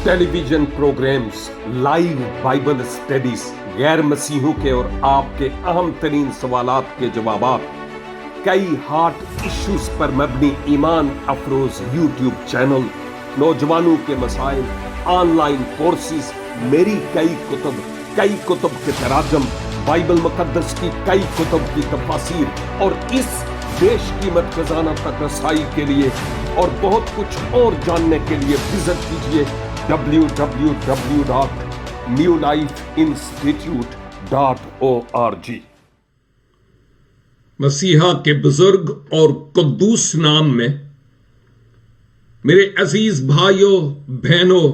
Television programmes, live Bible studies, गैर मसीहों के और आपके अहम तरीन सवालात के जवाबात, कई हार्ट इश्यूज पर मबनी ईमान अफरोज यूट्यूब चैनल, नौजवानों के मसाइल, ऑनलाइन कोर्सेज, मेरी कई कुतुब के तराजम, बाइबल मुकद्दस की कई कुतुब की तफासीर और इस बेशकीमत खजाना तक रसाई के लिए और बहुत कुछ और जानने के लिए विजिट कीजिए www.newlifeinstitute.org। मसीहा के बुजुर्ग और कुद्दूस नाम में मेरे अजीज भाइयों बहनों,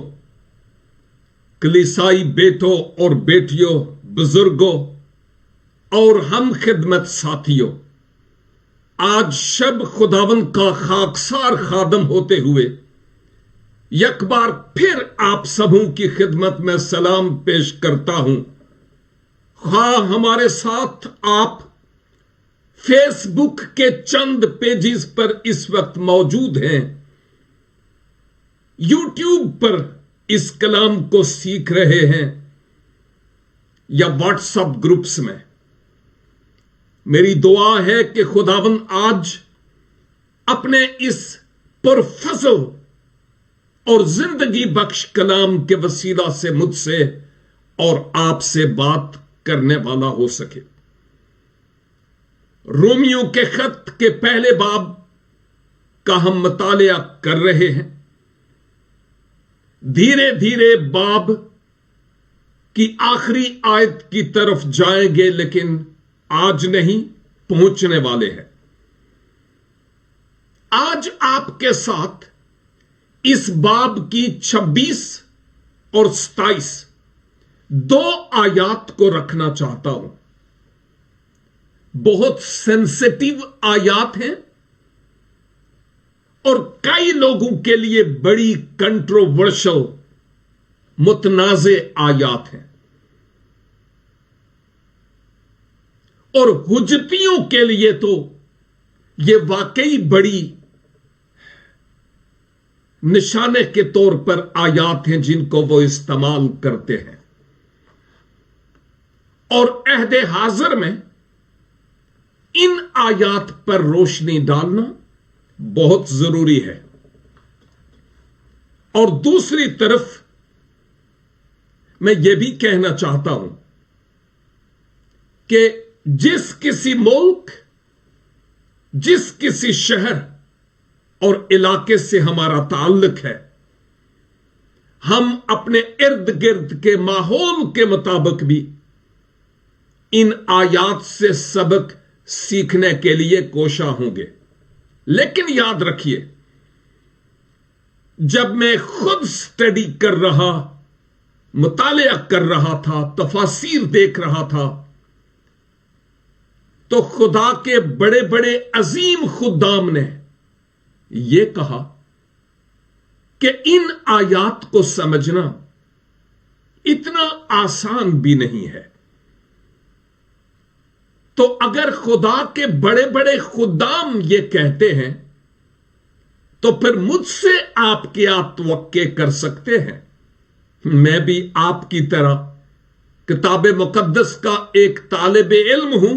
कलीसाई बेटों और बेटियों, बुजुर्गों और हम खिदमत साथियों, आज शब खुदावन का खाकसार खादम होते हुए एक बार फिर आप सबों की खिदमत में सलाम पेश करता हूं। हमारे साथ आप फेसबुक के चंद पेजेस पर इस वक्त मौजूद हैं, यूट्यूब पर इस कलाम को सीख रहे हैं या व्हाट्सएप ग्रुप्स में। मेरी दुआ है कि खुदावन आज अपने इस पुरफज़ल और जिंदगी बख्श कलाम के वसीला से मुझसे और आपसे बात करने वाला हो सके। रोमियो के खत के पहले बाब का हम मुतालिया कर रहे हैं। धीरे धीरे बाब की आखिरी आयत की तरफ जाएंगे, लेकिन आज नहीं, पहुंचने वाले हैं। आज आपके साथ इस बाब की 26 और 27 दो आयात को रखना चाहता हूं। बहुत सेंसिटिव आयात हैं और कई लोगों के लिए बड़ी कंट्रोवर्शियल, मुतनाज़े आयात हैं और हुज्जतियों के लिए तो यह वाकई बड़ी निशाने के तौर पर आयात हैं जिनको वो इस्तेमाल करते हैं। और अहदे हाजिर में इन आयात पर रोशनी डालना बहुत जरूरी है। और दूसरी तरफ मैं यह भी कहना चाहता हूं कि जिस किसी मुल्क, जिस किसी शहर और इलाके से हमारा ताल्लुक है, हम अपने इर्द गिर्द के माहौल के मुताबिक भी इन आयात से सबक सीखने के लिए कोशा होंगे। लेकिन याद रखिए, जब मैं खुद स्टडी कर रहा, मुतालिया कर रहा था, तफासीर देख रहा था, तो खुदा के बड़े बड़े अजीम खुदाम ने यह कहा कि इन आयात को समझना इतना आसान भी नहीं है। तो अगर खुदा के बड़े बड़े खुदाम ये कहते हैं, तो फिर मुझसे आप क्या तवक्के कर सकते हैं? मैं भी आपकी तरह किताब मुकद्दस का एक तालिब इल्म हूं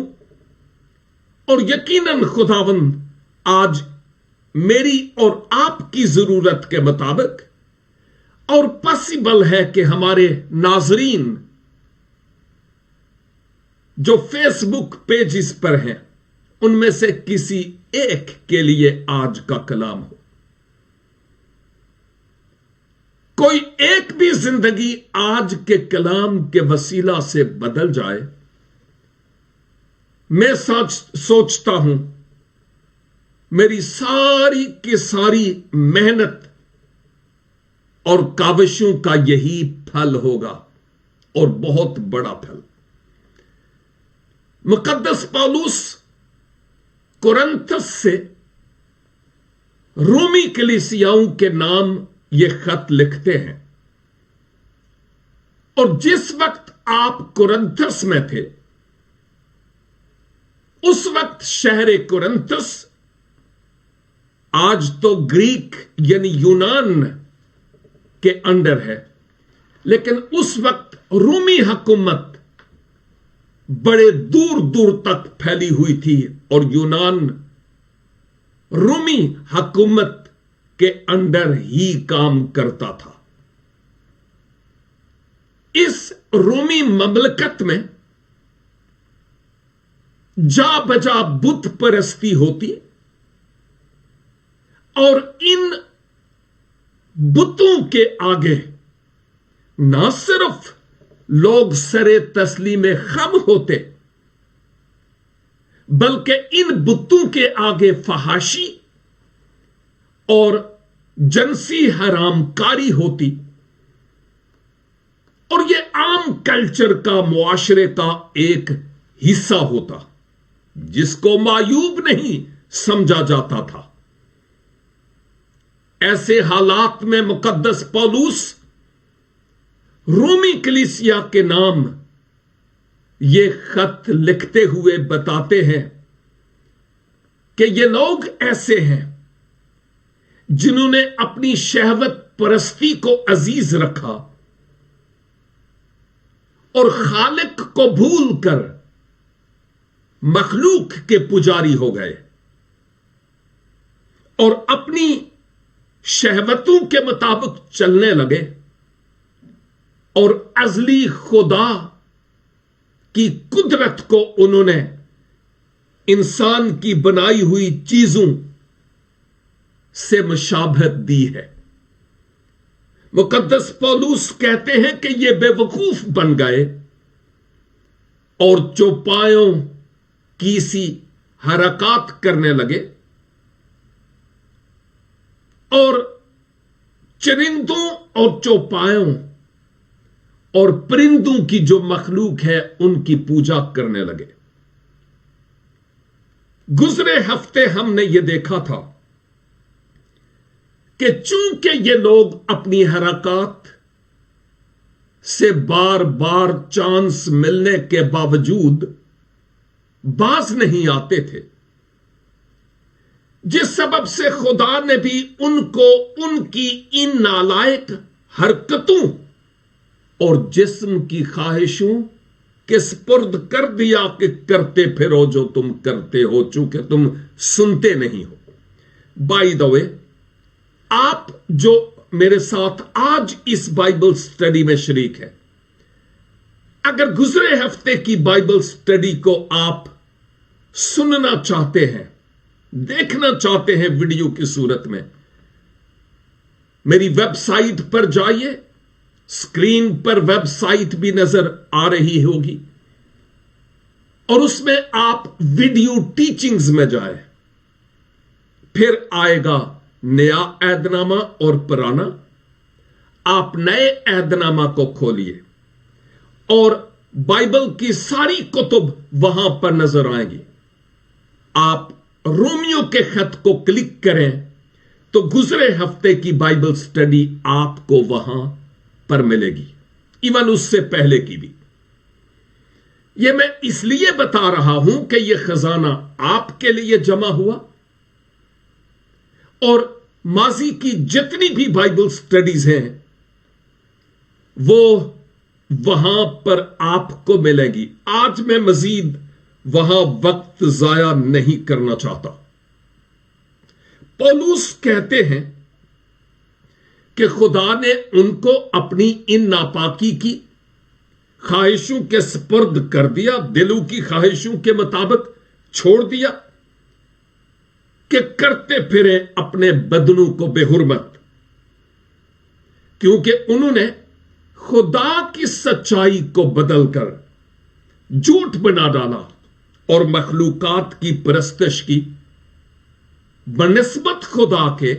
और यकीनन खुदावन आज मेरी और आपकी जरूरत के मुताबिक, और पॉसिबल है कि हमारे नाजरीन जो फेसबुक पेजेस पर हैं, उनमें से किसी एक के लिए आज का कलाम हो। कोई एक भी जिंदगी आज के कलाम के वसीला से बदल जाए। मैं सोचता हूं मेरी सारी की सारी मेहनत और काविशों का यही फल होगा, और बहुत बड़ा फल। मुकद्दस पौलुस कुरिन्थस से रोमी कलीसियाओं के नाम ये खत लिखते हैं, और जिस वक्त आप कुरिन्थस में थे, उस वक्त शहर कुरिन्थस, आज तो ग्रीक यानी यूनान के अंडर है, लेकिन उस वक्त रूमी हुकूमत बड़े दूर दूर तक फैली हुई थी और यूनान रूमी हुकूमत के अंडर ही काम करता था। इस रूमी ममलकत में जा बजा बुत परस्ती होती और इन बुतों के आगे ना सिर्फ लोग सरे तस्लीम खम होते, बल्कि इन बुतों के आगे फहाशी और जनसी हरामकारी होती और यह आम कल्चर का, मुआशरे का एक हिस्सा होता जिसको मायूब नहीं समझा जाता था। ऐसे हालात में मुकद्दस पौलुस रोमी कलीसिया के नाम ये खत लिखते हुए बताते हैं कि ये लोग ऐसे हैं जिन्होंने अपनी शहवत परस्ती को अजीज रखा और खालिक को भूलकर मखलूक के पुजारी हो गए और अपनी शहवतों के मुताबिक चलने लगे और अजली खुदा की कुदरत को उन्होंने इंसान की बनाई हुई चीजों से मुशाबहत दी है। मुकद्दस पौलुस कहते हैं कि ये बेवकूफ बन गए और चौपायों की सी हरकत करने लगे और चरिंदों और चौपायों और परिंदों की जो मखलूक है उनकी पूजा करने लगे। गुजरे हफ्ते हमने यह देखा था कि चूंकि ये लोग अपनी हरकत से बार बार चांस मिलने के बावजूद बाज नहीं आते थे, जिस सबब से खुदा ने भी उनको उनकी इन नालायक हरकतों और जिस्म की ख्वाहिशों के स्पुर्द कर दिया कि करते फिरो जो तुम करते हो, चूंकि तुम सुनते नहीं हो। बाय द वे, आप जो मेरे साथ आज इस बाइबल स्टडी में शरीक है, अगर गुजरे हफ्ते की बाइबल स्टडी को आप सुनना चाहते हैं, देखना चाहते हैं वीडियो की सूरत में, मेरी वेबसाइट पर जाइए। स्क्रीन पर वेबसाइट भी नजर आ रही होगी और उसमें आप वीडियो टीचिंग्स में जाए, फिर आएगा नया ऐदनामा और पुराना। आप नए ऐदनामा को खोलिए और बाइबल की सारी कुतुब वहां पर नजर आएंगी। आप रोमियो के खत को क्लिक करें तो गुजरे हफ्ते की बाइबल स्टडी आपको वहां पर मिलेगी, इवन उससे पहले की भी। यह मैं इसलिए बता रहा हूं कि यह खजाना आपके लिए जमा हुआ और माजी की जितनी भी बाइबल स्टडीज हैं वो वहां पर आपको मिलेगी। आज मैं मजीद वहां वक्त जाया नहीं करना चाहता। पौलुस कहते हैं कि खुदा ने उनको अपनी इन नापाकी की ख्वाहिशों के स्पुर्द कर दिया, दिलों की ख्वाहिशों के मुताबिक छोड़ दिया कि करते फिरे अपने बदनों को बेहुरमत, क्योंकि उन्होंने खुदा की सच्चाई को बदलकर झूठ बना डाला और मखलूकात की परस्तिश की बनिस्बत खुदा के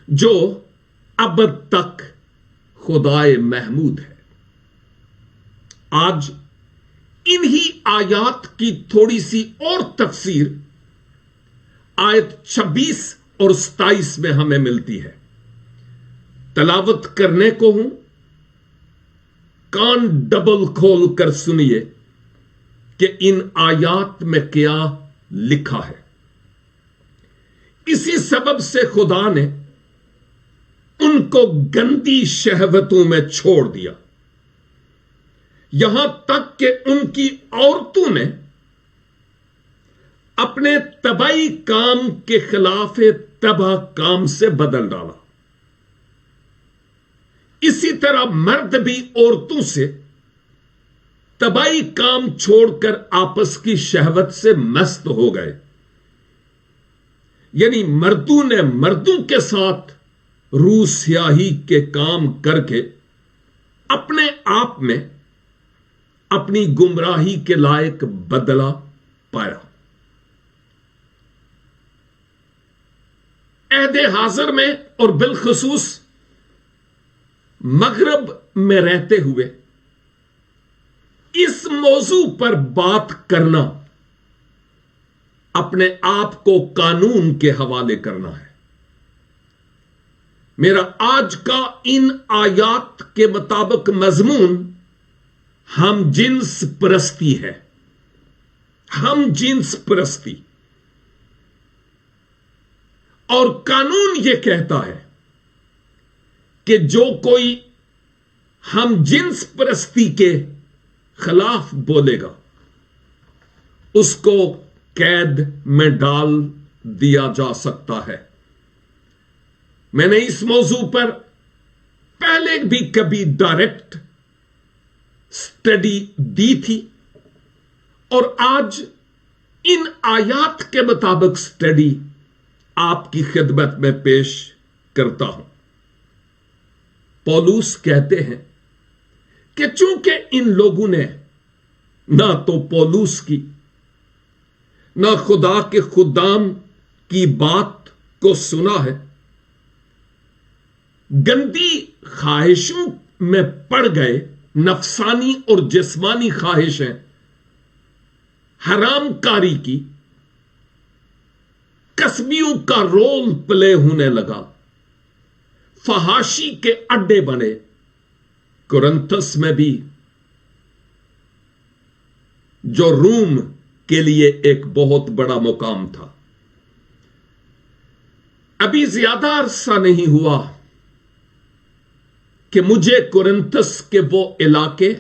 जो अब तक खुदाए महमूद है। आज इन्हीं आयात की थोड़ी सी और तफसीर आयत 26 और 27 में हमें मिलती है। तलावत करने को हूं, कान डबल खोल कर सुनिए कि इन आयात में क्या लिखा है। इसी सबब से खुदा ने उन उनको गंदी शहवतों में छोड़ दिया, यहां तक कि उनकी औरतों ने अपने तबाही काम के खिलाफ तबाह काम से बदल डाला। इसी तरह मर्द भी औरतों से तबाही काम छोड़कर आपस की शहवत से मस्त हो गए। यानी मर्दों ने मर्दों के साथ रूह स्याही के काम करके अपने आप में अपनी गुमराही के लायक बदला पाया। अहदे हाजिर में और बिलखुसूस मगरब में रहते हुए इस मौजू पर बात करना अपने आप को कानून के हवाले करना है। मेरा आज का इन आयात के मुताबिक मजमून हम जिन्स परस्ती है। हम जिन्स परस्ती, और कानून यह कहता है कि जो कोई हम जिन्स परस्ती के खिलाफ बोलेगा उसको कैद में डाल दिया जा सकता है। मैंने इस मौजू पर पहले भी कभी डायरेक्ट स्टडी दी थी और आज इन आयात के मुताबिक स्टडी आपकी खिदमत में पेश करता हूं। पौलुस कहते हैं कि चूंकि इन लोगों ने ना तो पौलुस की ना खुदा के खुदाम की बात को सुना है, गंदी ख्वाहिशों में पड़ गए, नफसानी और जिस्मानी ख्वाहिशें, हरामकारी की, कसबियों का रोल प्ले होने लगा, फहाशी के अड्डे बने। कुरिन्थस में भी, जो रूम के लिए एक बहुत बड़ा मुकाम था, अभी ज्यादा अरसा नहीं हुआ कि मुझे कुरिन्थस के वो इलाके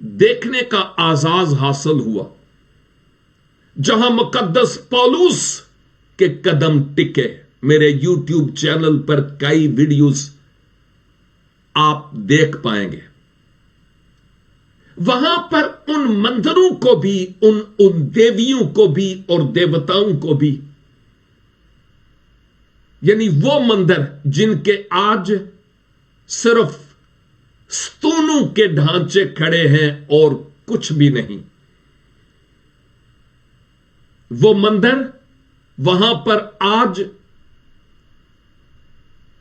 देखने का आजाज हासिल हुआ जहां मुकद्दस पौलुस के कदम टिके। मेरे यूट्यूब चैनल पर कई वीडियोस आप देख पाएंगे। वहां पर उन मंदिरों को भी, उन देवियों को भी और देवताओं को भी, यानी वो मंदिर जिनके आज सिर्फ स्तूनों के ढांचे खड़े हैं और कुछ भी नहीं, वो मंदिर वहां पर आज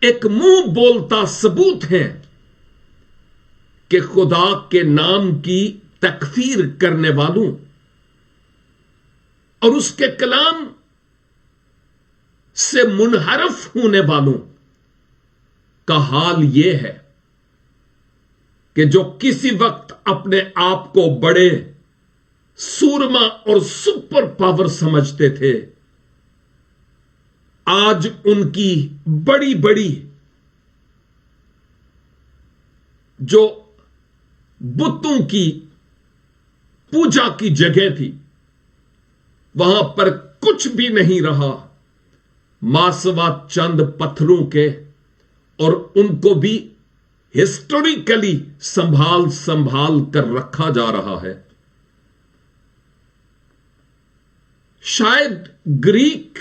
एक मुंह बोलता सबूत है कि खुदा के नाम की तकफीर करने वालों और उसके कलाम से मुनहरफ होने वालों का हाल यह है कि जो किसी वक्त अपने आप को बड़े सूरमा और सुपर पावर समझते थे, आज उनकी बड़ी बड़ी जो बुतों की पूजा की जगह थी, वहां पर कुछ भी नहीं रहा, मासवा चंद पत्थरों के, और उनको भी हिस्टोरिकली संभाल संभाल कर रखा जा रहा है। शायद ग्रीक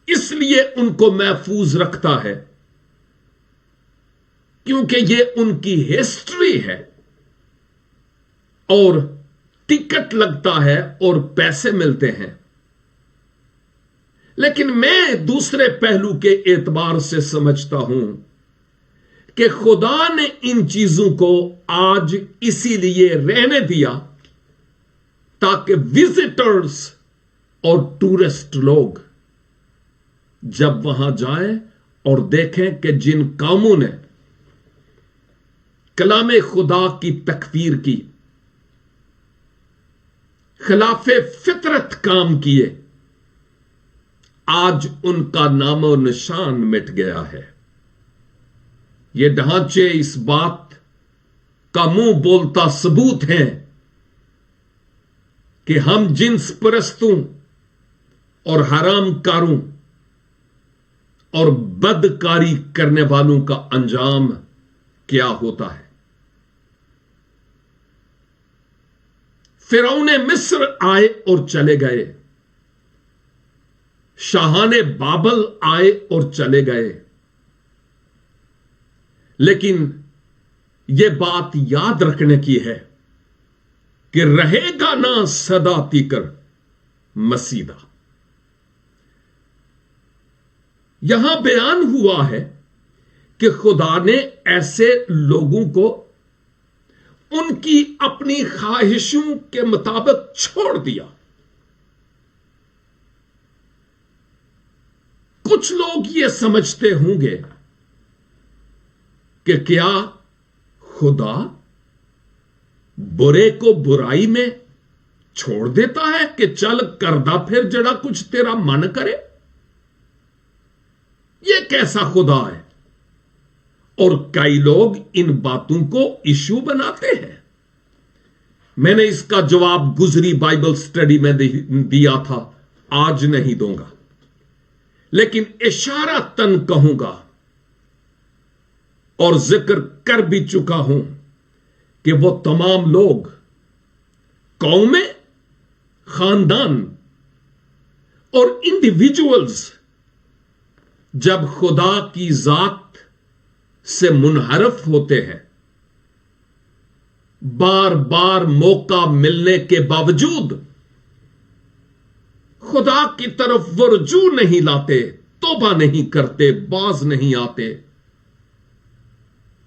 इसलिए उनको महफूज रखता है क्योंकि ये उनकी हिस्ट्री है और टिकट लगता है और पैसे मिलते हैं। लेकिन मैं दूसरे पहलू के एतबार से समझता हूं कि खुदा ने इन चीजों को आज इसीलिए रहने दिया ताकि विजिटर्स और टूरिस्ट लोग जब वहां जाएं और देखें कि जिन कामों ने कलामे खुदा की तकफीर की, खिलाफे फितरत काम किए, आज उनका नामो निशान मिट गया है। ये ढांचे इस बात का मुंह बोलता सबूत हैं कि हम जिन्स परस्तों और हरामकारों और बदकारी करने वालों का अंजाम क्या होता है। फिरौने मिस्र आए और चले गए, शाहाने बाबल आए और चले गए, लेकिन यह बात याद रखने की है कि रहेगा ना सदा तीकर मसीदा। यहां बयान हुआ है कि खुदा ने ऐसे लोगों को उनकी अपनी ख्वाहिशों के मुताबिक छोड़ दिया। कुछ लोग ये समझते होंगे कि क्या खुदा बुरे को बुराई में छोड़ देता है कि चल करदा फिर जड़ा कुछ तेरा मन करे। यह कैसा खुदा है? और कई लोग इन बातों को इशू बनाते हैं। मैंने इसका जवाब गुजरी बाइबल स्टडी में दिया था, आज नहीं दूंगा, लेकिन इशारतन कहूंगा और जिक्र कर भी चुका हूं कि वो तमाम लोग, कौमें, खानदान और इंडिविजुअल्स जब खुदा की जात से मुनहरफ होते हैं, बार बार मौका मिलने के बावजूद खुदा की तरफ वो रुजू नहीं लाते, तौबा नहीं करते, बाज नहीं आते,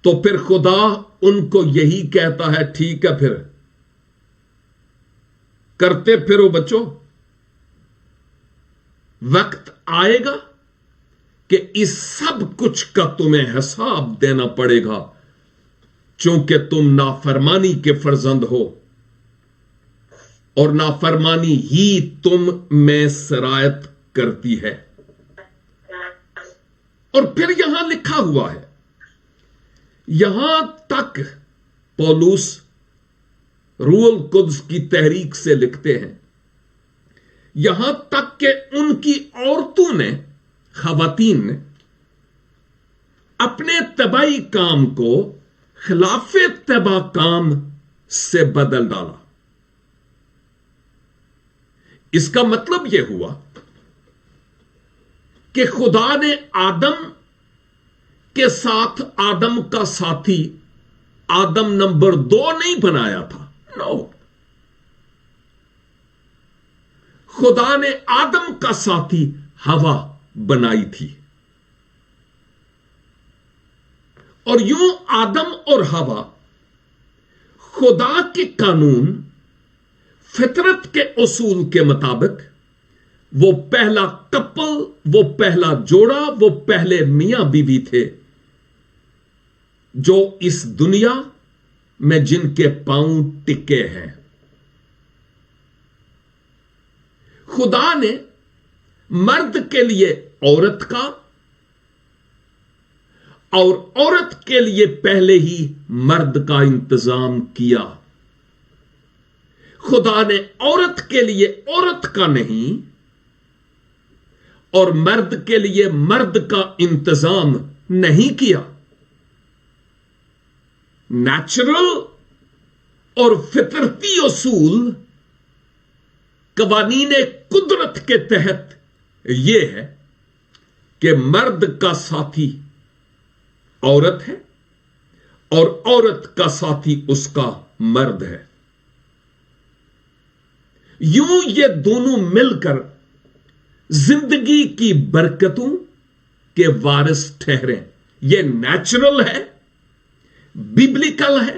तो फिर खुदा उनको यही कहता है, ठीक है फिर करते फिरो बच्चों, वक्त आएगा कि इस सब कुछ का तुम्हें हिसाब देना पड़ेगा, चूंकि तुम नाफरमानी के फर्जंद हो और नाफरमानी ही तुम में सरायत करती है। और फिर यहां लिखा हुआ है, यहां तक पौलुस रूहुल कुद्स की तहरीक से लिखते हैं, यहां तक कि उनकी औरतों ने, खवातीन ने अपने तबाई काम को खिलाफे तबा काम से बदल डाला। इसका मतलब यह हुआ कि खुदा ने आदम के साथ आदम का साथी आदम नंबर 2 नहीं बनाया था। नो, खुदा ने आदम का साथी हवा बनाई थी, और यूं आदम और हवा खुदा के कानून, फितरत के उसूल के मुताबिक वो पहला कपल, वो पहला जोड़ा, वो पहले मियां बीवी थे जो इस दुनिया में जिनके पांव टिके हैं। खुदा ने मर्द के लिए औरत का और औरत के लिए पहले ही मर्द का इंतजाम किया। खुदा ने औरत के लिए औरत का नहीं और मर्द के लिए मर्द का इंतजाम नहीं किया। नेचुरल और फितरती उसूल, कवानीने कुदरत के तहत यह है कि मर्द का साथी औरत है और औरत का साथी उसका मर्द है। यूं ये दोनों मिलकर जिंदगी की बरकतों के वारिस ठहरे। ये नेचुरल है, बिब्लिकल है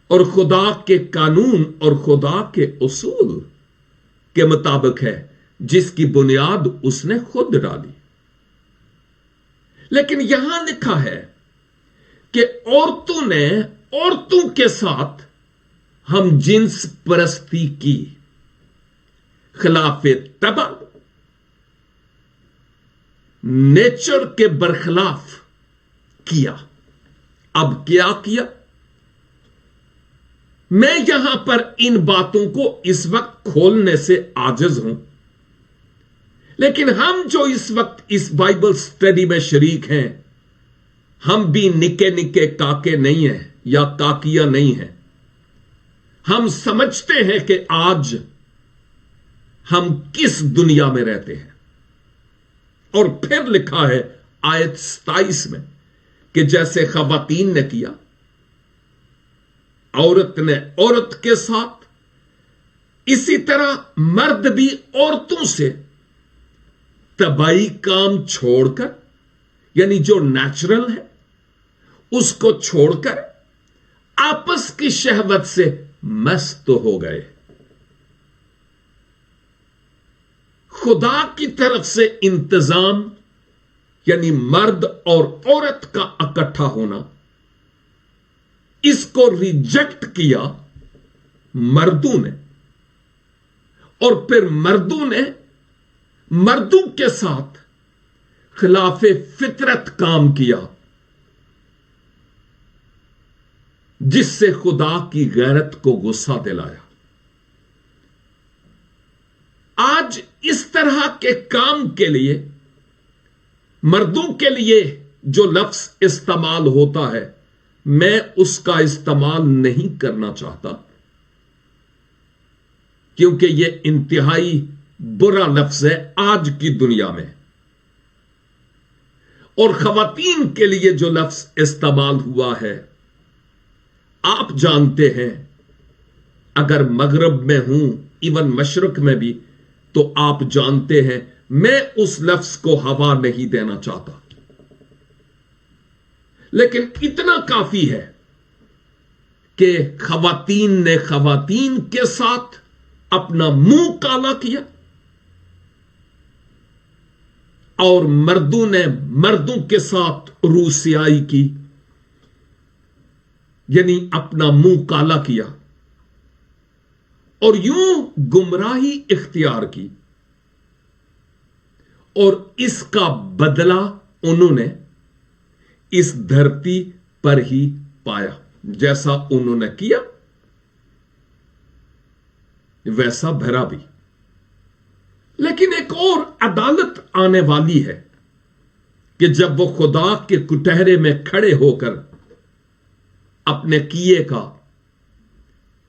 और खुदा के कानून और खुदा के उसूल के मुताबिक है, जिसकी बुनियाद उसने खुद डाली। लेकिन यहां लिखा है कि औरतों ने औरतों के साथ हम जिन्स परस्ती की, खिलाफे तबा नेचर के बरखिलाफ किया। अब क्या किया? मैं यहां पर इन बातों को इस वक्त खोलने से आजिज हूं, लेकिन हम जो इस वक्त इस बाइबल स्टडी में शरीक हैं, हम भी निके निके काके नहीं हैं या काकिया नहीं हैं। हम समझते हैं कि आज हम किस दुनिया में रहते हैं। और फिर लिखा है आयत 27 में कि जैसे खवातीन ने किया, औरत ने औरत के साथ, इसी तरह मर्द भी औरतों से तबाही काम छोड़कर, यानी जो नेचुरल है उसको छोड़कर आपस की शहवत से मस्त हो गए। खुदा की तरफ से इंतजाम, यानी मर्द और औरत का इकट्ठा होना, इसको रिजेक्ट किया मर्दों ने, और फिर मर्दों ने मर्दों के साथ खिलाफे फितरत काम किया, जिससे खुदा की गैरत को गुस्सा दिलाया। आज इस तरह के काम के लिए, मर्दों के लिए जो लफ्ज इस्तेमाल होता है, मैं उसका इस्तेमाल नहीं करना चाहता, क्योंकि यह इंतहाई बुरा लफ्ज है आज की दुनिया में। और खवातीन के लिए जो लफ्ज इस्तेमाल हुआ है, आप जानते हैं, अगर मगरब में हूं, इवन मशरक में भी, तो आप जानते हैं मैं उस लफ्ज को हवा नहीं देना चाहता। लेकिन इतना काफी है कि खवातीन ने खवातीन के साथ अपना मुंह काला किया, और मर्दों ने मर्दों के साथ रूसियाई की, यानी अपना मुंह काला किया, और यूं गुमराही इख्तियार की। और इसका बदला उन्होंने इस धरती पर ही पाया। जैसा उन्होंने किया वैसा भरा भी। लेकिन एक और अदालत आने वाली है कि जब वो खुदा के कुटहरे में खड़े होकर अपने किए का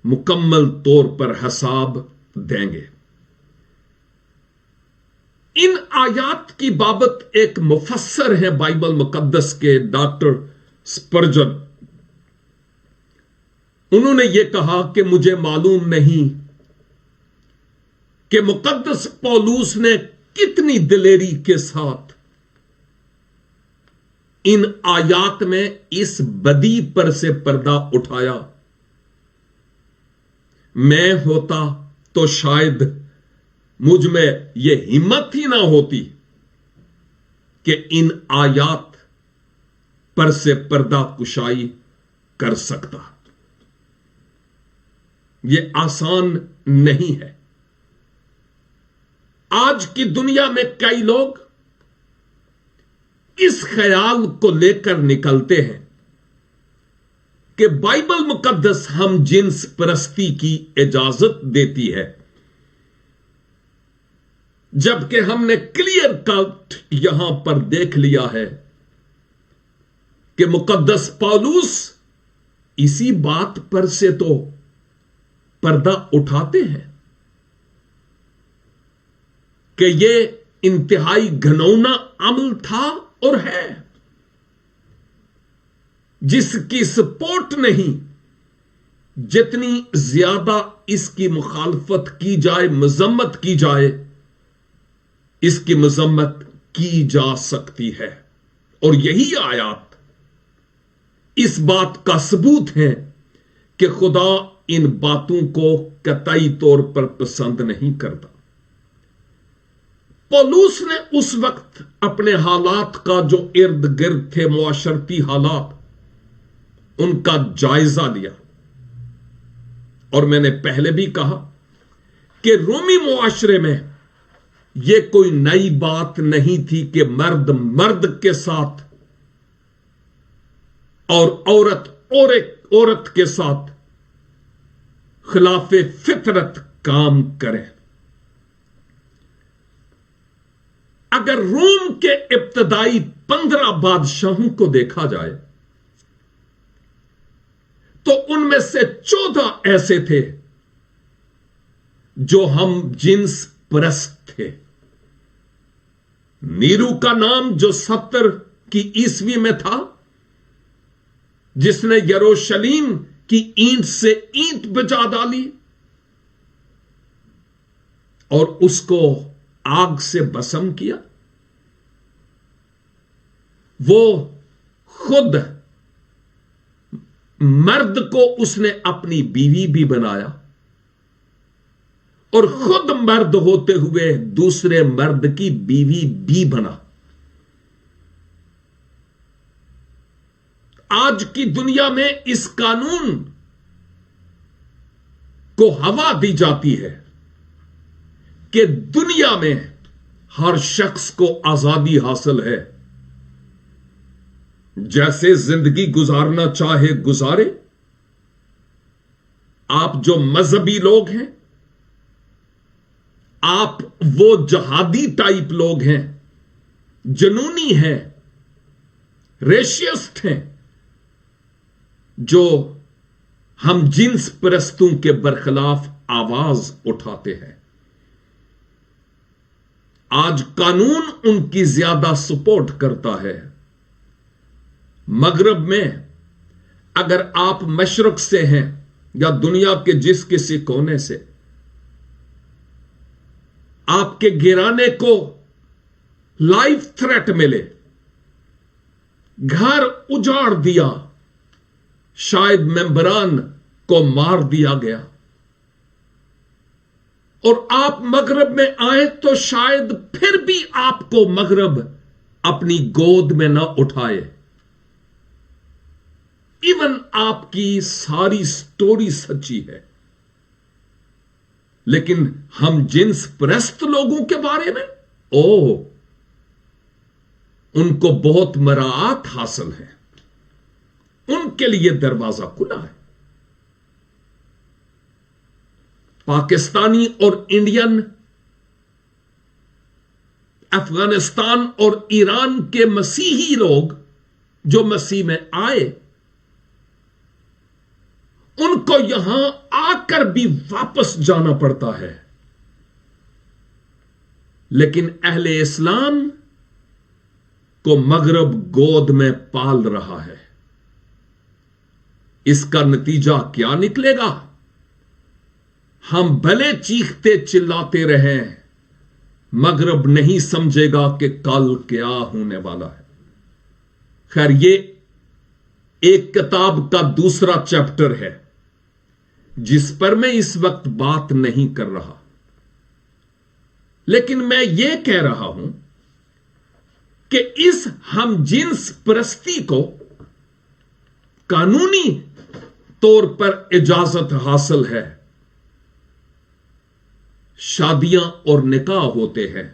मुकम्मल तौर पर हिसाब देंगे। इन आयात की बाबत एक मुफस्सर है बाइबल मुकद्दस के, डॉक्टर स्पर्जन। उन्होंने यह कहा कि मुझे मालूम नहीं कि मुकद्दस पौलुस ने कितनी दिलेरी के साथ इन आयात में इस बदी पर से पर्दा उठाया। मैं होता तो शायद मुझ में यह हिम्मत ही ना होती कि इन आयात पर से पर्दा कुशाई कर सकता। यह आसान नहीं है। आज की दुनिया में कई लोग इस ख्याल को लेकर निकलते हैं कि बाइबल मुकद्दस हम जिन्स परस्ती की इजाजत देती है, जबकि हमने क्लियर कट यहां पर देख लिया है कि मुकद्दस पौलुस इसी बात पर से तो पर्दा उठाते हैं कि यह इंतहाई घिनौना अमल था और है, जिसकी सपोर्ट नहीं, जितनी ज्यादा इसकी मुखालफत की जाए, मजम्मत की जाए, इसकी मजम्मत की जा सकती है। और यही आयात इस बात का सबूत है कि खुदा इन बातों को कतई तौर पर पसंद नहीं करता। पौलुस ने उस वक्त अपने हालात का, जो इर्द गिर्द थे मुआशरती हालात, उनका जायजा लिया। और मैंने पहले भी कहा कि रोमी मुआशरे में یہ کوئی نئی بات نہیں تھی کہ مرد مرد کے ساتھ اور عورت کے ساتھ خلاف فطرت کام کریں. اگر روم کے ابتدائی 15 بادشاہوں کو دیکھا جائے تو ان میں سے 14 ایسے تھے جو ہم جنس پرست تھے. نیرو کا نام جو 70 کی عیسوی میں تھا، جس نے یروشلیم کی اینٹ سے اینٹ بجا ڈالی اور اس کو آگ سے بسم کیا، وہ خود مرد کو اس نے اپنی بیوی بھی بنایا اور خود مرد ہوتے ہوئے دوسرے مرد کی بیوی بھی بنا. آج کی دنیا میں اس قانون کو ہوا دی جاتی ہے کہ دنیا میں ہر شخص کو آزادی حاصل ہے، جیسے زندگی گزارنا چاہے گزارے. آپ جو مذہبی لوگ ہیں، آپ وہ جہادی ٹائپ لوگ ہیں، جنونی ہیں، ریشیسٹ ہیں، جو ہم جنس پرستوں کے برخلاف آواز اٹھاتے ہیں، آج قانون ان کی زیادہ سپورٹ کرتا ہے. مغرب میں اگر آپ مشرق سے ہیں یا دنیا کے جس کسی کونے سے، آپ کے گھرانے کو لائف تھریٹ ملے، گھر اجاڑ دیا، شاید ممبران کو مار دیا گیا، اور آپ مغرب میں آئے تو شاید پھر بھی آپ کو مغرب اپنی گود میں نہ اٹھائے. ایون آپ کی ساری سٹوری سچی ہے، لیکن ہم جنس پرست لوگوں کے بارے میں ان کو بہت مراعات حاصل ہے، ان کے لیے دروازہ کھلا ہے. پاکستانی اور انڈین، افغانستان اور ایران کے مسیحی لوگ جو مسیح میں آئے، ان کو یہاں آ کر بھی واپس جانا پڑتا ہے، لیکن اہل اسلام کو مغرب گود میں پال رہا ہے. اس کا نتیجہ کیا نکلے گا؟ ہم بھلے چیختے چلاتے رہیں، مغرب نہیں سمجھے گا کہ کل کیا ہونے والا ہے. خیر، یہ ایک کتاب کا دوسرا چیپٹر ہے جس پر میں اس وقت بات نہیں کر رہا، لیکن میں یہ کہہ رہا ہوں کہ اس ہم جنس پرستی کو قانونی طور پر اجازت حاصل ہے. شادیاں اور نکاح ہوتے ہیں،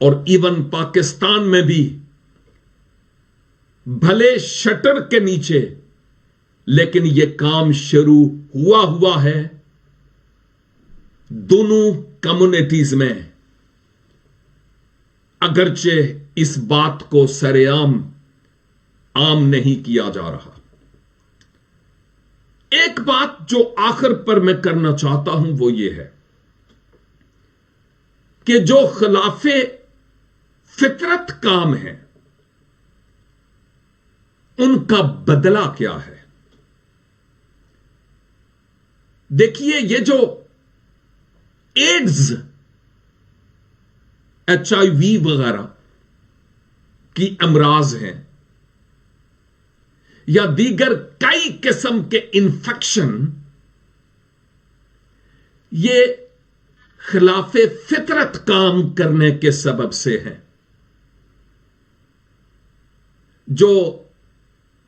اور ایون پاکستان میں بھی بھلے شٹر کے نیچے، لیکن یہ کام شروع ہوا ہے دونوں کمیونٹیز میں، اگرچہ اس بات کو سر عام نہیں کیا جا رہا. ایک بات جو آخر پر میں کرنا چاہتا ہوں وہ یہ ہے کہ جو خلاف فطرت کام ہے ان کا بدلہ کیا ہے. دیکھیے، یہ جو ایڈز، HIV وغیرہ کی امراض ہیں یا دیگر کئی قسم کے انفیکشن، یہ خلاف فطرت کام کرنے کے سبب سے ہیں. جو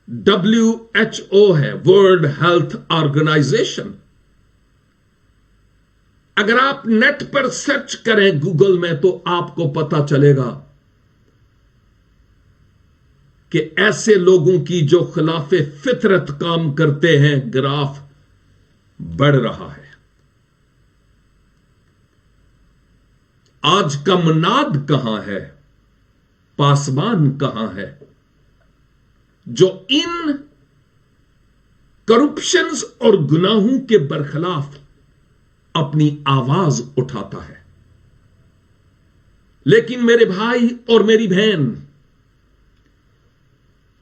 WHO ہے، ورلڈ ہیلتھ آرگنائزیشن، अगर आप नेट पर सर्च करें गूगल में तो आपको पता चलेगा कि ऐसे लोगों की जो खिलाफे फितरत काम करते हैं, ग्राफ बढ़ रहा है। आज का मुनाद कहां है, पासबान कहां है, जो इन करप्शंस और गुनाहों के बरखिलाफ अपनी आवाज उठाता है। लेकिन मेरे भाई और मेरी बहन,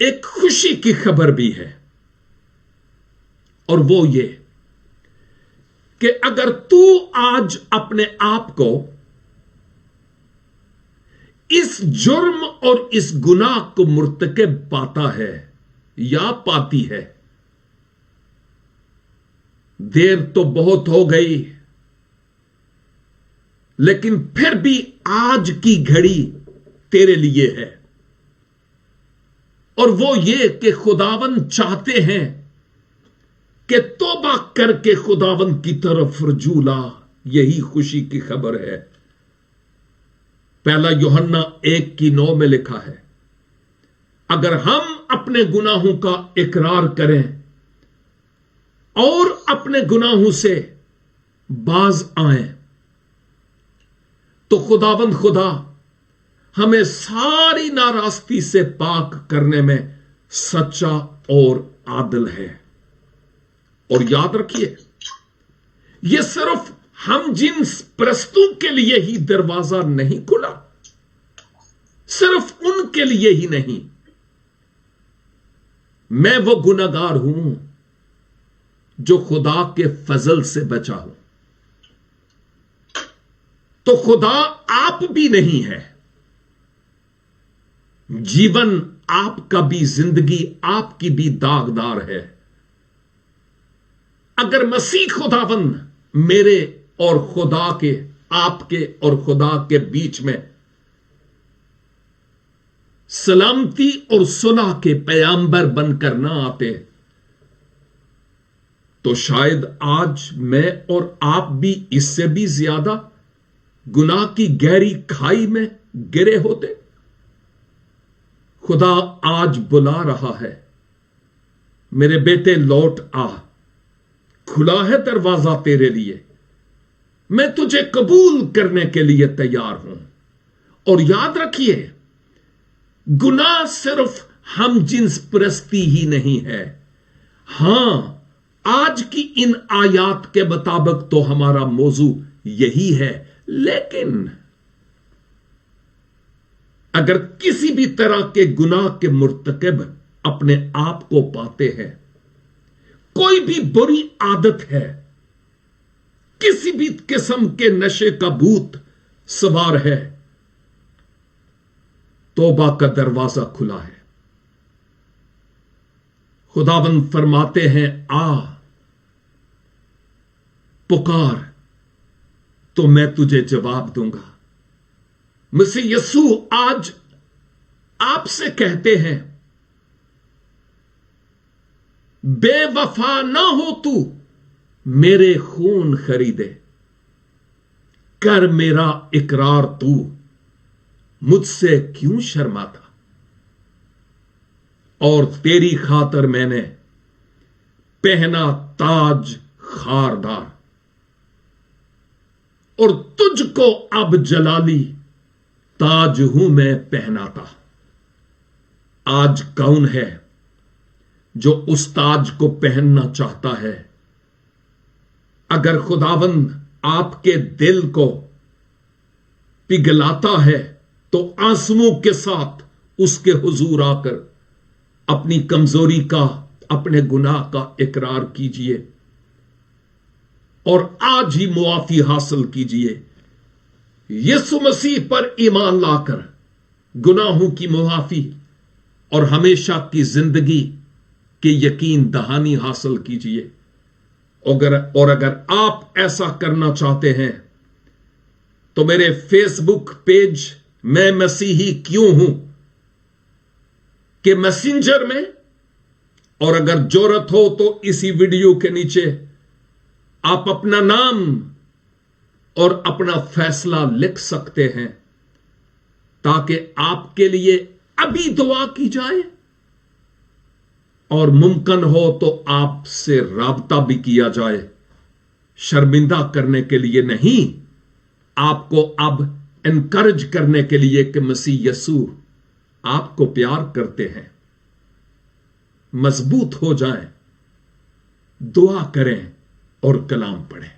एक खुशी की खबर भी है, और वो ये कि अगर तू आज अपने आप को इस जुर्म और इस गुनाह को मुर्तकिब पाता है या पाती है, देर तो बहुत हो गई, लेकिन फिर भी आज की घड़ी तेरे लिए है। और वो ये कि खुदावंद चाहते हैं कि तौबा करके खुदावंद की तरफ रजू ला। यही खुशी की खबर है। पहला यूहन्ना 1:9 में लिखा है, अगर हम अपने गुनाहों का इकरार करें और अपने गुनाहों से बाज आएं तो खुदावंद खुदा हमें सारी नाराजगी से पाक करने में सच्चा और आदिल है। और याद रखिए, यह सिर्फ हम जिन्स परस्तों के लिए ही दरवाजा नहीं खुला, सिर्फ उनके लिए ही नहीं। मैं वो गुनाहगार हूं जो खुदा के फजल से बचा हूं, तो खुदा आप भी नहीं है। जीवन आपका भी, जिंदगी आपकी भी दागदार है। अगर मसीह खुदावंद मेरे और खुदा के, आपके और खुदा के बीच में सलामती और सुलह के पैगंबर बनकर ना आते, तो शायद आज मैं और आप भी इससे भी ज्यादा गुनाह की गहरी खाई में गिरे होते। खुदा आज बुला रहा है, मेरे बेटे लौट आ, खुला है दरवाजा तेरे लिए, मैं तुझे कबूल करने के लिए तैयार हूं। और याद रखिए, गुनाह सिर्फ हम जिन्स परस्ती ही नहीं है। हां, आज की इन आयात के मुताबिक तो हमारा मौजू यही है, लेकिन अगर किसी भी तरह के गुनाह के मुर्तकिब अपने आप को पाते हैं, कोई भी बुरी आदत है, किसी भी किस्म के नशे का भूत सवार है, तौबा का दरवाजा खुला है। खुदावंद फरमाते हैं, आ पुकार तो मैं तुझे जवाब दूंगा। मसीह यीशु आज आपसे कहते हैं, बेवफा ना हो तू, मेरे खून खरीदे, कर मेरा इकरार तू, मुझसे क्यों शर्माता। और तेरी खातर मैंने पहना ताज खारदार, और तुझको अब जलाली ताज हूं मैं पहनाता। आज कौन है जो उस ताज को पहनना चाहता है? अगर खुदावंद आपके दिल को पिघलाता है तो आंसुओं के साथ उसके हुजूर आकर अपनी कमजोरी का, अपने गुनाह का इकरार कीजिए और आज ही मुआफी हासिल कीजिए। यीशु मसीह पर ईमान लाकर गुनाहों की मुआफी और हमेशा की जिंदगी के यकीन दहानी हासिल कीजिए। और अगर आप ऐसा करना चाहते हैं तो मेरे फेसबुक पेज मैं मसीही क्यों हूं के मैसेंजर में, और अगर जरूरत हो तो इसी वीडियो के नीचे आप अपना नाम और अपना फैसला लिख सकते हैं ताकि आपके लिए अभी दुआ की जाए और मुमकिन हो तो आपसे राब्ता भी किया जाए। शर्मिंदा करने के लिए नहीं, आपको अब एनकरेज करने के लिए कि मसीह यसू आपको प्यार करते हैं। मजबूत हो जाएं, दुआ करें और कलाम पढ़ें।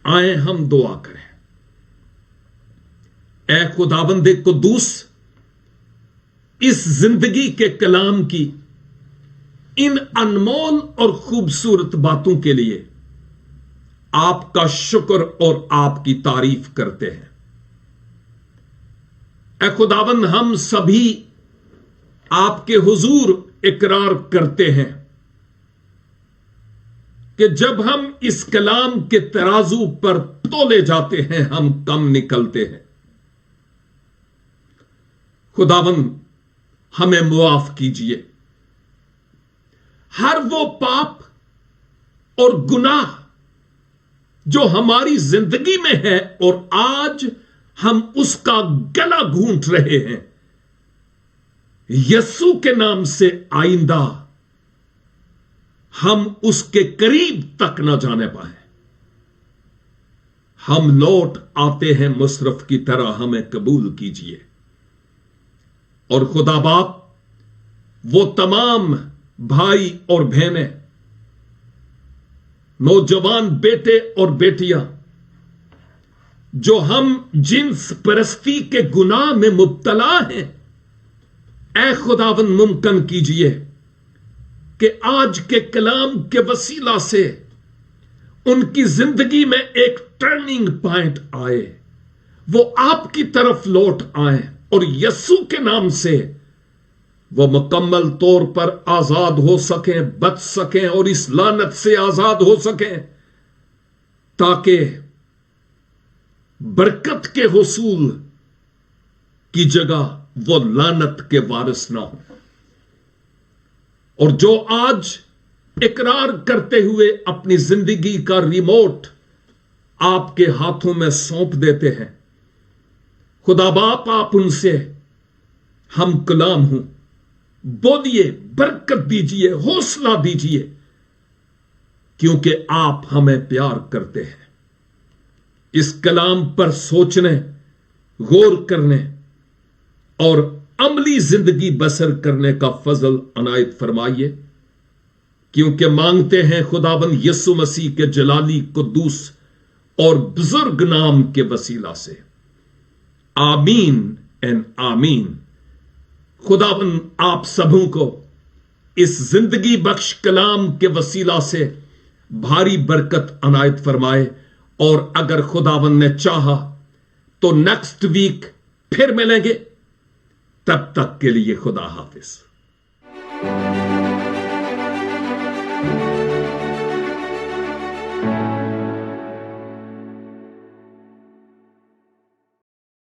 आए हम दुआ करें। ऐ खुदाबंद कुद्दूस, इस जिंदगी के कलाम की इन अनमोल और खूबसूरत बातों के लिए आपका शुक्र और आपकी तारीफ करते हैं। ऐ खुदाबंद, हम सभी आपके हुजूर इकरार करते हैं कि जब हम इस कलाम के तराजू पर तोले जाते हैं हम कम निकलते हैं। खुदाबंद, हमें मुआफ कीजिए। हर वो पाप और गुनाह जो हमारी जिंदगी में है और आज हम उसका गला घूंट रहे हैं, यीशु के नाम से आइंदा हम उसके करीब तक न जाने पाए। हम लौट आते हैं मुशर्रफ की तरह, हमें कबूल कीजिए। और खुदा बाप, वो तमाम भाई और बहनें, नौजवान बेटे और बेटियां जो हम जिन्स परस्ती के गुनाह में मुब्तला हैं, ऐ खुदावन मुमकिन कीजिए कि आज के कलाम के वसीला से उनकी जिंदगी में एक टर्निंग पॉइंट आए, वो आपकी तरफ लौट आए और यीशु के नाम से वो मुकम्मल तौर पर आजाद हो सकें, बच सकें और इस लानत से आजाद हो सकें, ताकि बरकत के हुसूल की जगह वो लानत के वारिस ना हो। और जो आज इकरार करते हुए अपनी जिंदगी का रिमोट आपके हाथों में सौंप देते हैं, खुदा बाप, आप उनसे हम गुलाम हूं, बोलिए, बरकत दीजिए, हौसला दीजिए, क्योंकि आप हमें प्यार करते हैं। इस कलाम पर सोचने, गौर करने और अमली जिंदगी बसर करने का फजल अनायत फरमाइए, क्योंकि मांगते हैं खुदाबंद यीशु मसीह के जलाली, कुद्दूस और बुजुर्ग नाम के वसीला से। आमीन एंड आमीन। खुदाबंद आप सबों को इस जिंदगी बख्श कलाम के वसीला से भारी बरकत अनायत फरमाए। और अगर खुदाबंद ने चाहा तो नेक्स्ट वीक फिर मिलेंगे। तब तक के लिए खुदा हाफिज।